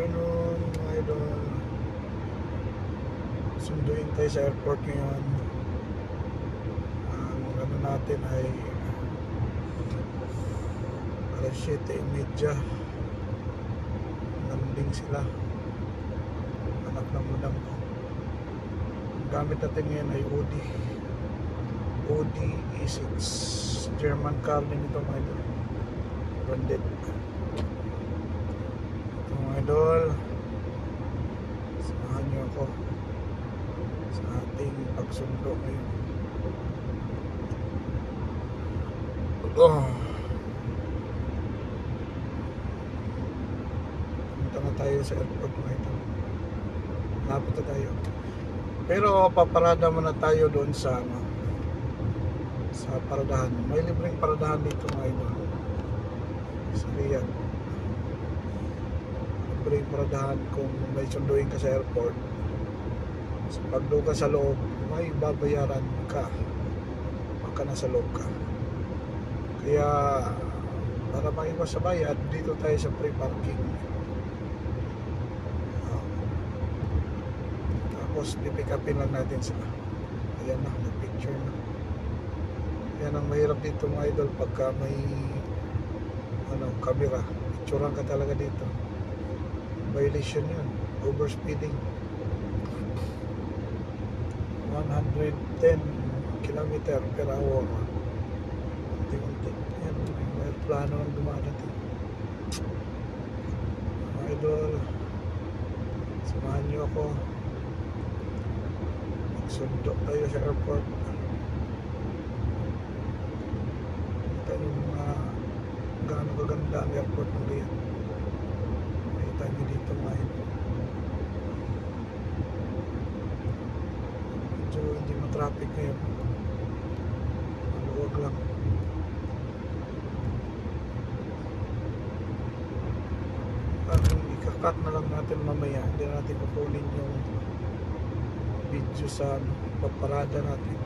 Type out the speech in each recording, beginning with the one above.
afternoon mga idol. Sunduin tayo sa airport ngayon. Ang ano natin ay alas 7:30. Nanding sila. Anak ng madam ko. Ang gamit natin ngayon ay Audi E6 German car din ito mga idol. Branded. Ito mga idol, samahan nyo ako sa ating pagsundo ngayon. Punta na tayo sa airport mga idol. Lapit na tayo. Pero paparada muna tayo doon sa paradahan. May libreng paradahan dito mga idol sa Riyadh. Libreng paradahan kung may sunduin ka sa airport. So pag doon ka sa loob, may babayaran ka pagka nasa loob ka. Kaya para maiwas sa bayad, dito tayo sa free parking. Tapos pipick upin lang natin sila. Ayan na, nag-picture na. Yan ang mahirap dito mga idol, pagka may camera, picturean ka talaga dito. Violation yun, overspeeding. 110 km/h. Unti-unti. Yan, may plano ng dumadating. Mga idol, samahan nyo ako. Magsundo tayo sa airport. Yung mga gaano kaganda ang airport ng Riyadh. Nakita nyo dito mga idol. Medyo hindi matraffic ngayon. Maluwag lang. Ikakat na lang natin mamaya. Hindi natin kukunin yung video sa paparada natin.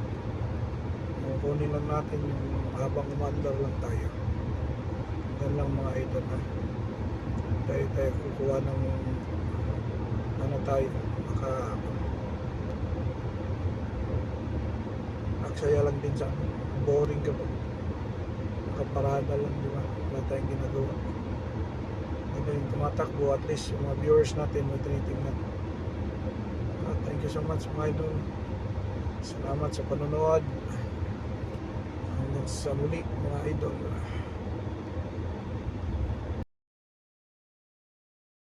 Kukunin lang natin yung habang umandar lang tayo. Yan lang mga idol na tayo kukuha ng tayo aksaya lang din sa boring ka ba, nakaparada lang, di ba? Wala tayong ginagawa. Ano yung tumatakbo, at least yung mga viewers natin may tinitingnan. Thank you so much mga idol, salamat sa panonood. Hanggang sa muli mga idol.